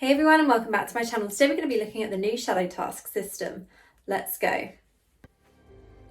Hey everyone, and welcome back to my channel. Today we're going to be looking at the new shadow task system. Let's go.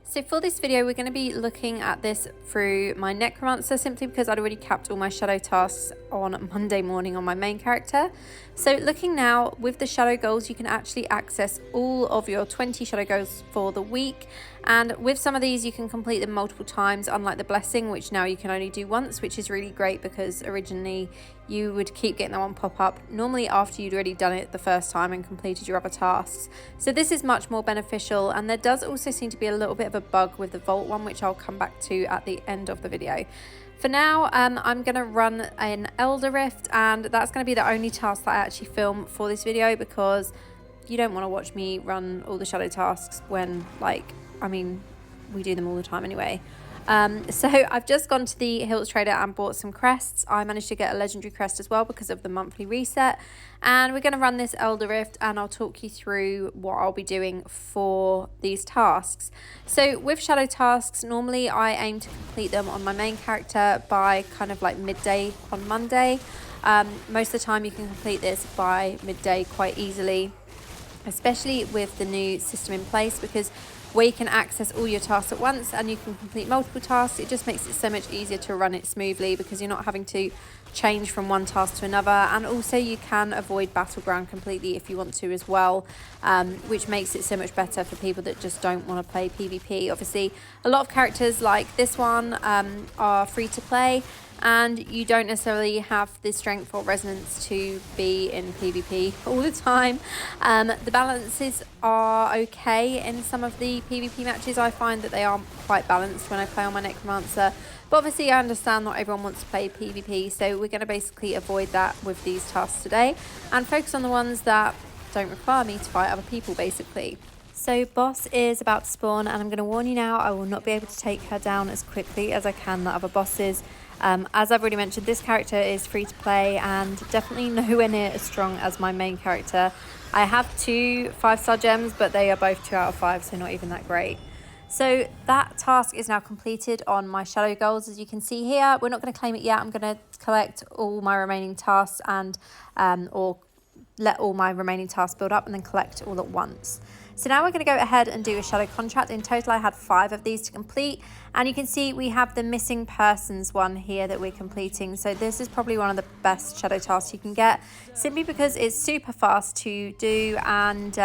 So for this video, we're going to be looking at this through my Necromancer, simply because I'd already capped all my shadow tasks on Monday morning on my main character. So looking now, with the shadow goals, you can actually access all of your 20 shadow goals for the week. And with some of these, you can complete them multiple times, unlike the blessing, which now you can only do once, which is really great because originally you would keep getting that one pop up normally after you'd already done it the first time and completed your other tasks. So this is much more beneficial, and there does also seem to be a little bit of a bug with the vault one, which I'll come back to at the end of the video. For now, I'm going to run an Elder Rift, and that's going to be the only task that I actually film for this video, because you don't want to watch me run all the shadow tasks when, we do them all the time anyway. So I've just gone to the Hills Trader and bought some crests. I managed to get a legendary crest as well because of the monthly reset, and we're going to run this Elder Rift, and I'll talk you through what I'll be doing for these tasks. So with shadow tasks, normally I aim to complete them on my main character by kind of like midday on Monday. Most of the time you can complete this by midday quite easily, especially with the new system in place, because where you can access all your tasks at once and you can complete multiple tasks, it just makes it so much easier to run it smoothly, because you're not having to change from one task to another. And also you can avoid battleground completely if you want to as well, which makes it so much better for people that just don't want to play PvP. Obviously a lot of characters like this one are free to play, and you don't necessarily have the strength or resonance to be in PvP all the time. The balances are okay in some of the PvP matches. I find that they are quite balanced when I play on my Necromancer, but obviously I understand not everyone wants to play PvP, so we're going to basically avoid that with these tasks today and focus on the ones that don't require me to fight other people, basically. So boss is about to spawn, and I'm going to warn you now, I will not be able to take her down as quickly as I can the other bosses. As I've already mentioned, this character is free to play and definitely nowhere near as strong as my main character. I have 2 5-star gems, but they are both 2 out of 5, so not even that great. So that task is now completed on my shadow goals, as you can see here. We're not going to claim it yet. I'm going to collect all my remaining tasks and or let all my remaining tasks build up and then collect all at once. So now we're going to go ahead and do a shadow contract. In total I had 5 of these to complete, and you can see we have the missing persons one here that we're completing. So this is probably one of the best shadow tasks you can get, simply because it's super fast to do, and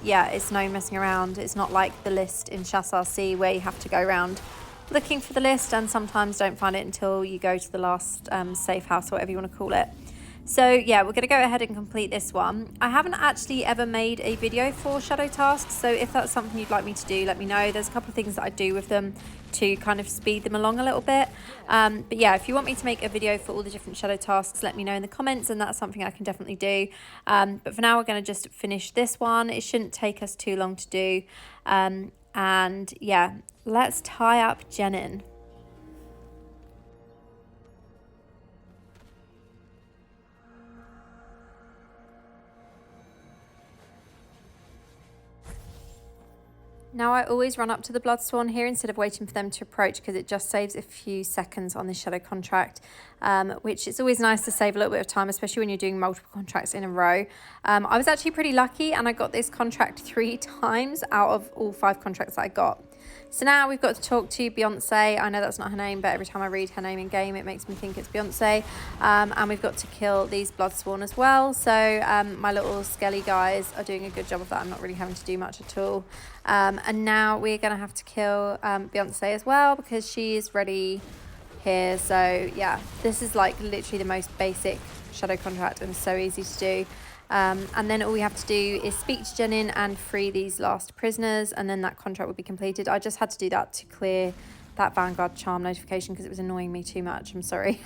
yeah, it's no messing around. It's not like the list in Chasse RC where you have to go around looking for the list and sometimes don't find it until you go to the last safe house, or whatever you want to call it. So yeah, we're going to go ahead and complete this one. I haven't actually ever made a video for shadow tasks, so if that's something you'd like me to do, let me know. There's a couple of things that I do with them to kind of speed them along a little bit. But yeah, if you want me to make a video for all the different shadow tasks, let me know in the comments, and that's something I can definitely do. But for now, we're going to just finish this one. It shouldn't take us too long to do. And yeah, let's tie up Jenin. Now I always run up to the Bloodsworn here instead of waiting for them to approach, because it just saves a few seconds on this shadow contract, which is always nice to save a little bit of time, especially when you're doing multiple contracts in a row. I was actually pretty lucky, and I got this contract 3 times out of all 5 contracts that I got. So now we've got to talk to Beyonce. I know that's not her name, but every time I read her name in game, it makes me think it's Beyonce. And we've got to kill these Bloodsworn as well. So my little skelly guys are doing a good job of that. I'm not really having to do much at all. And now we're going to have to kill Beyonce as well, because she is ready here. So yeah, this is like literally the most basic shadow contract and so easy to do. And then all we have to do is speak to Jenin and free these last prisoners, and then that contract will be completed. I just had to do that to clear that Vanguard charm notification because it was annoying me too much. I'm sorry.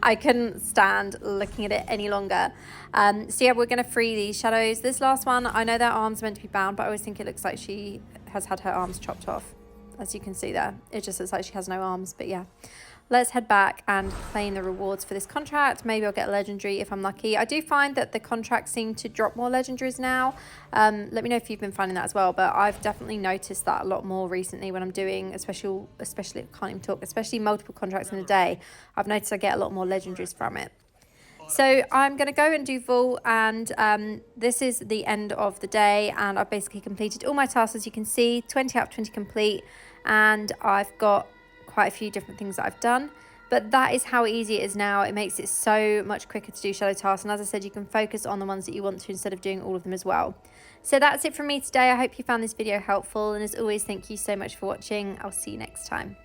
I couldn't stand looking at it any longer. So yeah, we're going to free these shadows. This last one, I know their arms are meant to be bound, but I always think it looks like she has had her arms chopped off. As you can see there, it just looks like she has no arms, but yeah. Let's head back and claim the rewards for this contract. Maybe I'll get a legendary if I'm lucky. I do find that the contracts seem to drop more legendaries now. Let me know if you've been finding that as well, but I've definitely noticed that a lot more recently when I'm doing, especially I can't even talk, especially multiple contracts in a day. I've noticed I get a lot more legendaries from it. So I'm going to go and do vault, and this is the end of the day, and I've basically completed all my tasks. As you can see, 20 out of 20 complete, and I've got quite a few different things that I've done. But that is how easy it is now. It makes it so much quicker to do shadow tasks, and as I said, you can focus on the ones that you want to instead of doing all of them as well. So that's it from me today. I hope you found this video helpful, and as always, thank you so much for watching. I'll see you next time.